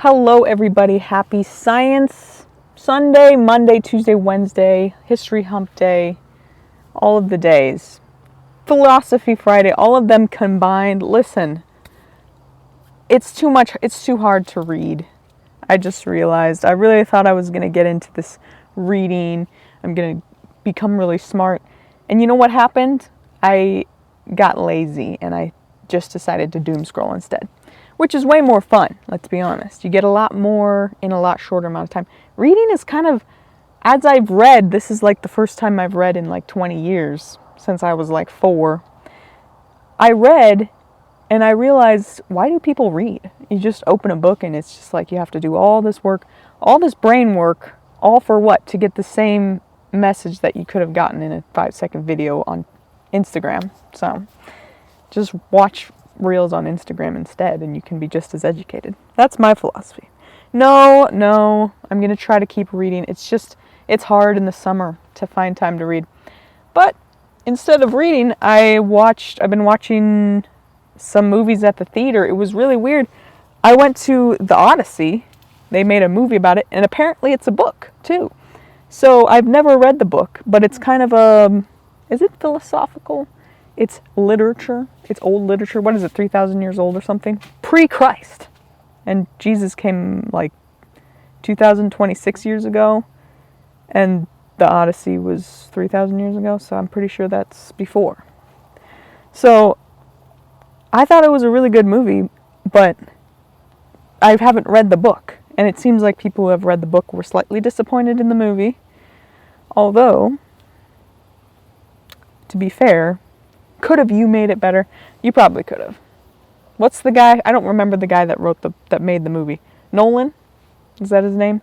Hello, everybody. Happy Science Sunday, Monday, Tuesday, Wednesday, History Hump Day, all of the days. Philosophy Friday, all of them combined. Listen, it's too much. It's too hard to read. I just realized. I really thought I was going to get into this reading. I'm going to become really smart. And you know what happened? I got lazy and I just decided to doom scroll instead. Which is way more fun, let's be honest. You get a lot more in a lot shorter amount of time. Reading is kind of, as I've read, this is like the first time I've read in like 20 years, since I was like 4. I read and I realized, why do people read? You just open a book and it's just like you have to do all this work, all this brain work, all for what? To get the same message that you could have gotten in a 5-second video on Instagram. So just watch Reels on Instagram instead and you can be just as educated. That's my philosophy. No, I'm going to try to keep reading. It's hard in the summer to find time to read. But instead of reading, I've been watching some movies at the theater. It was really weird. I went to the Odyssey. They made a movie about it, and apparently it's a book too. So I've never read the book, but it's kind of is it philosophical? It's literature. It's old literature. What is it, 3,000 years old or something? Pre-Christ. And Jesus came like 2,026 years ago. And the Odyssey was 3,000 years ago. So I'm pretty sure that's before. So I thought it was a really good movie. But I haven't read the book. And it seems like people who have read the book were slightly disappointed in the movie. Although, to be fair, could have you made it better? You probably could have. What's the guy? I don't remember the guy that made the movie. Nolan? Is that his name?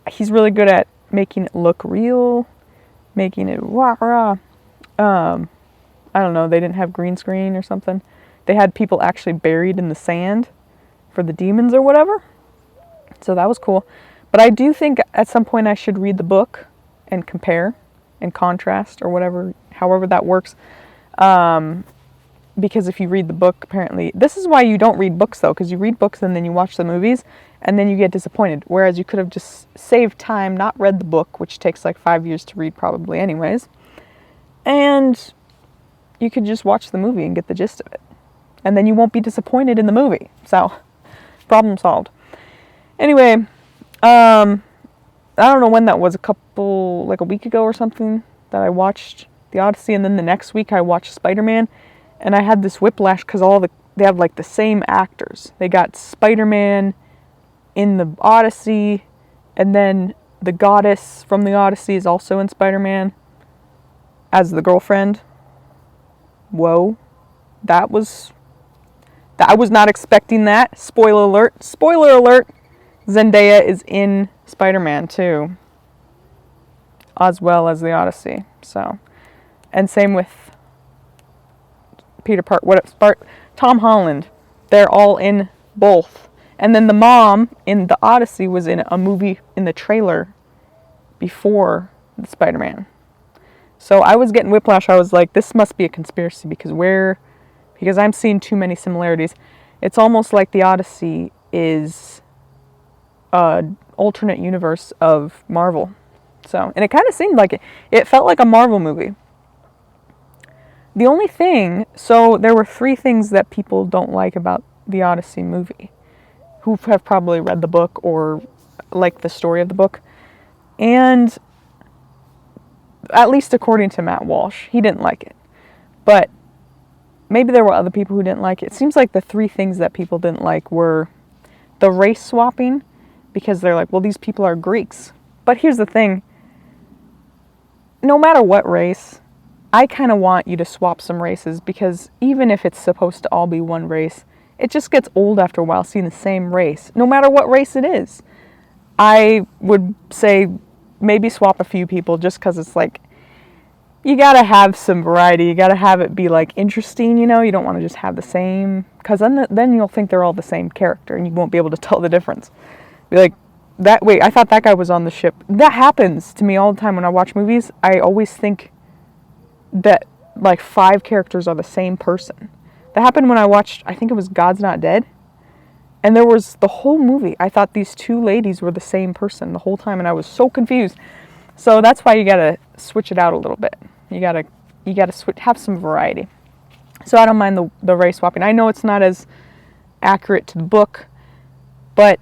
He's really good at making it look real, making it rah-rah. I don't know, they didn't have green screen or something. They had people actually buried in the sand for the demons or whatever. So that was cool. But I do think at some point I should read the book and compare and contrast or whatever, however that works. Because if you read the book, apparently, this is why you don't read books though, because you read books and then you watch the movies and then you get disappointed. Whereas you could have just saved time, not read the book, which takes like 5 years to read probably anyways. And you could just watch the movie and get the gist of it. And then you won't be disappointed in the movie. So, problem solved. Anyway, I don't know when that was, like a week ago or something, that I watched the Odyssey, and then the next week I watched Spider-Man, and I had this whiplash because they have like the same actors. They got Spider-Man in the Odyssey, and then the goddess from the Odyssey is also in Spider-Man as the girlfriend. Whoa. I was not expecting that. Spoiler alert. Spoiler alert. Zendaya is in Spider-Man too, as well as the Odyssey. So, and same with Tom Holland. They're all in both. And then the mom in the Odyssey was in a movie in the trailer before the Spider-Man. So I was getting whiplash. I was like, this must be a conspiracy because I'm seeing too many similarities. It's almost like the Odyssey is an alternate universe of Marvel. So, and it kind of seemed like it. It felt like a Marvel movie. The only thing, so there were 3 things that people don't like about the Odyssey movie, who have probably read the book or like the story of the book. And at least according to Matt Walsh, he didn't like it. But maybe there were other people who didn't like it. It seems like the 3 things that people didn't like were the race swapping, because they're like, well, these people are Greeks. But here's the thing. No matter what race, I kind of want you to swap some races, because even if it's supposed to all be one race, it just gets old after a while seeing the same race, no matter what race it is. I would say maybe swap a few people just because it's like, you gotta have some variety. You gotta have it be like interesting, you know? You don't want to just have the same, because then you'll think they're all the same character and you won't be able to tell the difference. Be like, wait, I thought that guy was on the ship. That happens to me all the time when I watch movies. I always think that like 5 characters are the same person. That happened when I watched, I think it was God's Not Dead. And there was the whole movie, I thought these two ladies were the same person the whole time, and I was so confused. So that's why you gotta switch it out a little bit. You gotta switch, have some variety. So I don't mind the race swapping. I know it's not as accurate to the book, but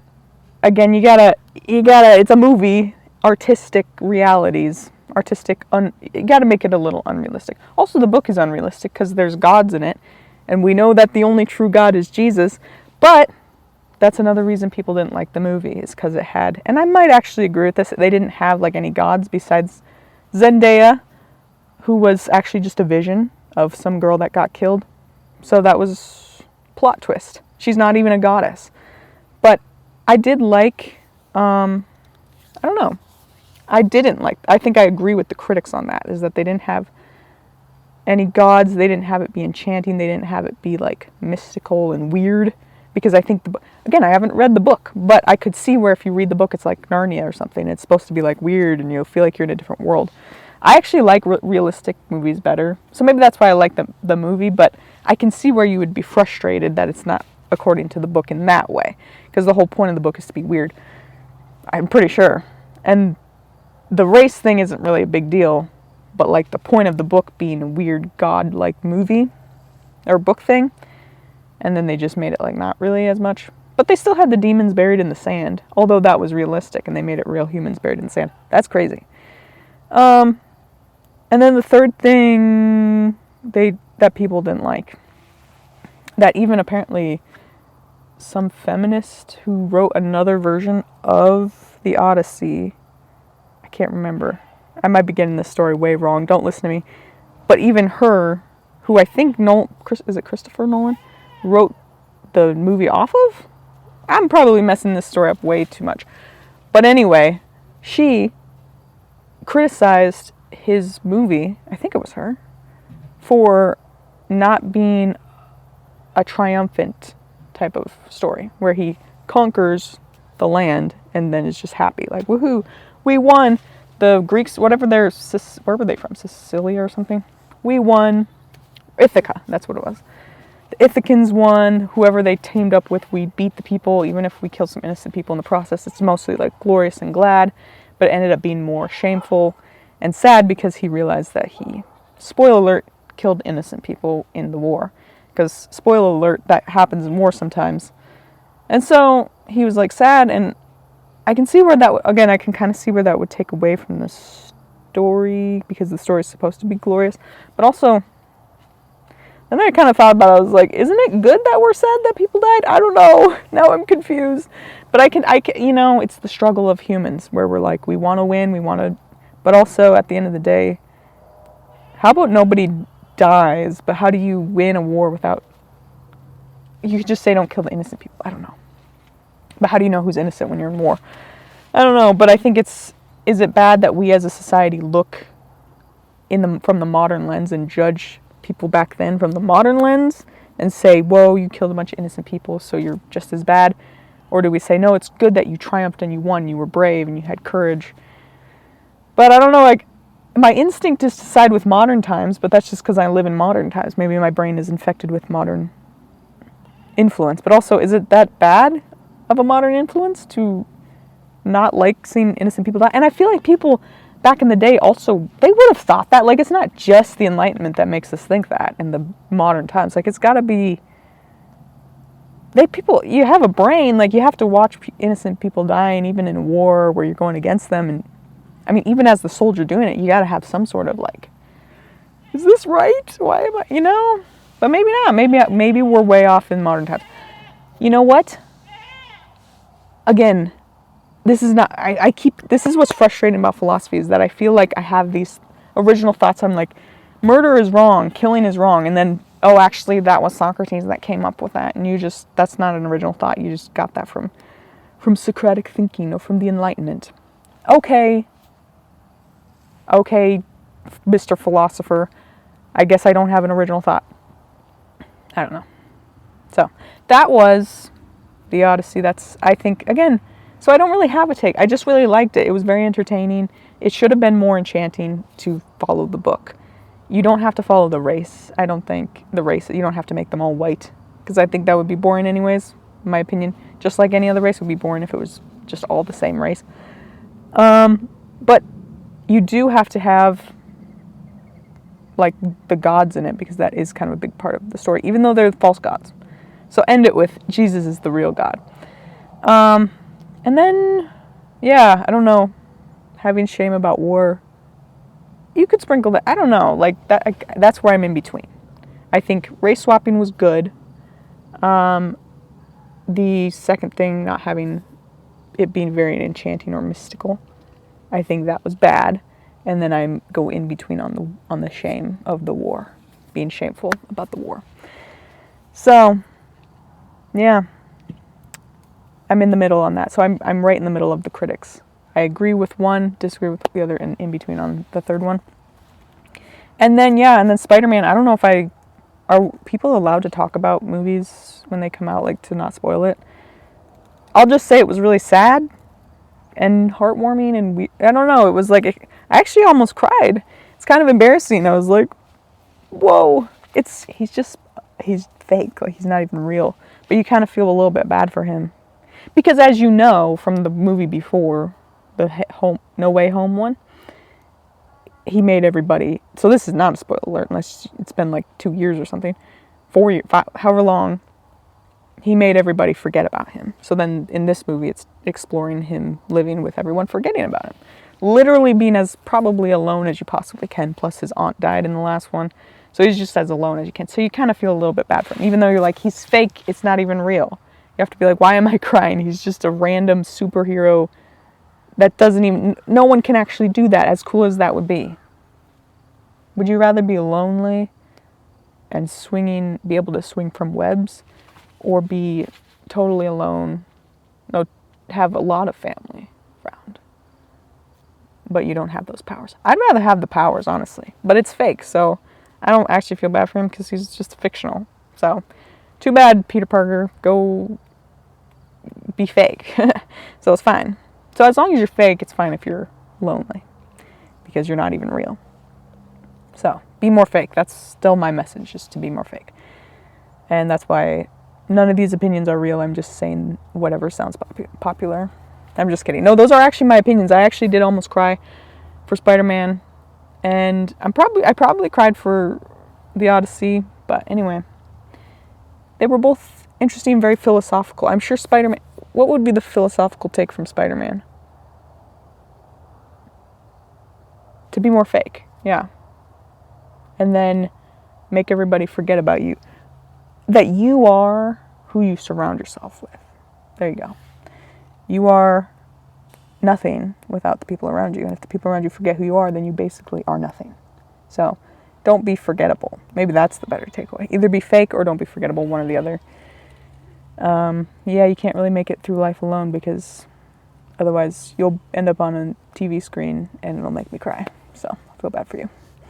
again, you gotta, it's a movie, artistic realities, you gotta make it a little unrealistic. Also, the book is unrealistic because there's gods in it, and we know that the only true God is Jesus, but that's another reason people didn't like the movie, is because it had, and I might actually agree with this, they didn't have like any gods besides Zendaya, who was actually just a vision of some girl that got killed. So that was plot twist. She's not even a goddess. But I did like, I don't know. I think I agree with the critics on that, is that they didn't have any gods. They didn't have it be enchanting. They didn't have it be like mystical and weird. Because I think, again, I haven't read the book, but I could see where if you read the book, it's like Narnia or something. It's supposed to be like weird and you'll feel like you're in a different world. I actually like realistic movies better. So maybe that's why I like the movie, but I can see where you would be frustrated that it's not according to the book in that way. Because the whole point of the book is to be weird. I'm pretty sure. And the race thing isn't really a big deal, but like the point of the book being a weird god-like movie or book thing, and then they just made it like not really as much. But they still had the demons buried in the sand, although that was realistic, and they made it real humans buried in the sand. That's crazy. And then the third thing that people didn't like, that even apparently some feminist who wrote another version of the Odyssey, I can't remember. I might be getting this story way wrong. Don't listen to me. But even her, who I think is it Christopher Nolan, wrote the movie off of? I'm probably messing this story up way too much. But anyway, she criticized his movie, I think it was her, for not being a triumphant type of story, where he conquers the land and then is just happy. Like, woohoo, we won. The Greeks, where were they from? Sicilia or something? We won. Ithaca, that's what it was. The Ithacans won. Whoever they teamed up with, we beat the people, even if we killed some innocent people in the process. It's mostly like glorious and glad, but it ended up being more shameful and sad because he realized that he, spoiler alert, killed innocent people in the war. Because, spoiler alert, that happens in war sometimes. And so he was like sad, and I can see where I can kind of see where that would take away from the story, because the story is supposed to be glorious. But also, and then I kind of thought about it, I was like, isn't it good that we're sad that people died? I don't know. Now I'm confused. But I can, it's the struggle of humans, where we're like, we want to win, but also at the end of the day, how about nobody dies, but how do you win a war without, you could just say don't kill the innocent people. I don't know. But how do you know who's innocent when you're in war? I don't know, but I think is it bad that we as a society look from the modern lens and judge people back then from the modern lens and say, whoa, you killed a bunch of innocent people, so you're just as bad? Or do we say, no, it's good that you triumphed and you won, you were brave and you had courage? But I don't know, like, my instinct is to side with modern times, but that's just because I live in modern times. Maybe my brain is infected with modern influence. But also, is it that bad of a modern influence to not like seeing innocent people die? And I feel like people back in the day also, they would have thought that. Like, it's not just the Enlightenment that makes us think that in the modern times. Like, it's got to be, you have a brain, like, you have to watch innocent people dying, even in war where you're going against them. And I mean, even as the soldier doing it, you got to have some sort of like, is this right? Why am I, But maybe not. Maybe we're way off in modern times. You know what? Again, this is not, this is what's frustrating about philosophy, is that I feel like I have these original thoughts. I'm like, murder is wrong, killing is wrong. And then, oh, actually that was Socrates that came up with that. And that's not an original thought. You just got that from Socratic thinking or from the Enlightenment. Okay, Mr. Philosopher, I guess I don't have an original thought. I don't know. So, that was the Odyssey. That's, I think, again, so I don't really have a take. I just really liked it. It was very entertaining. It should have been more enchanting to follow the book. You don't have to follow the race, I don't think. You don't have to make them all white, because I think that would be boring anyways. in my opinion. Just like any other race would be boring if it was just all the same race. But you do have to have like the gods in it, because that is kind of a big part of the story, even though they're false gods. So end it with Jesus is the real God. And then, yeah, I don't know, having shame about war, you could sprinkle that. I don't know, like that. That's where I'm in between. I think race swapping was good. The second thing, not having it being very enchanting or mystical, I think that was bad. And then I go in between on the shame of the war, being shameful about the war. So, yeah, I'm in the middle on that. So I'm right in the middle of the critics. I agree with one, disagree with the other, and in between on the third one. And then, yeah, and then Spider-Man, I don't know if are people allowed to talk about movies when they come out, like to not spoil it? I'll just say it was really sad and heartwarming, and I don't know, it was like, I actually almost cried. It's kind of embarrassing. I was like, whoa, he's fake, like he's not even real. But you kind of feel a little bit bad for him. Because as you know from the movie before, the No Way Home one, he made everybody, so this is not a spoiler alert unless it's been like 2 years or something, 4 years, however long, he made everybody forget about him. So then in this movie, it's exploring him living with everyone, forgetting about him. Literally being as probably alone as you possibly can, plus his aunt died in the last one. So he's just as alone as you can. So you kind of feel a little bit bad for him. Even though you're like, he's fake, it's not even real. You have to be like, why am I crying? He's just a random superhero that doesn't even, no one can actually do that, as cool as that would be. Would you rather be lonely and be able to swing from webs, or be totally alone, have a lot of family around, but you don't have those powers? I'd rather have the powers, honestly, but it's fake, so I don't actually feel bad for him because he's just fictional. So, too bad, Peter Parker, go be fake. So it's fine. So as long as you're fake, it's fine if you're lonely, because you're not even real. So, be more fake. That's still my message, just to be more fake. And that's why none of these opinions are real. I'm just saying whatever sounds popular. I'm just kidding. No, those are actually my opinions. I actually did almost cry for Spider-Man. And I probably cried for the Odyssey. But anyway, they were both interesting, very philosophical. I'm sure Spider-Man... What would be the philosophical take from Spider-Man? To be more fake. Yeah. And then make everybody forget about you. That you are who you surround yourself with. There you go. You are nothing without the people around you. And if the people around you forget who you are, then you basically are nothing. So don't be forgettable. Maybe that's the better takeaway. Either be fake or don't be forgettable, one or the other. Yeah, you can't really make it through life alone, because otherwise you'll end up on a TV screen and it'll make me cry. So I feel bad for you.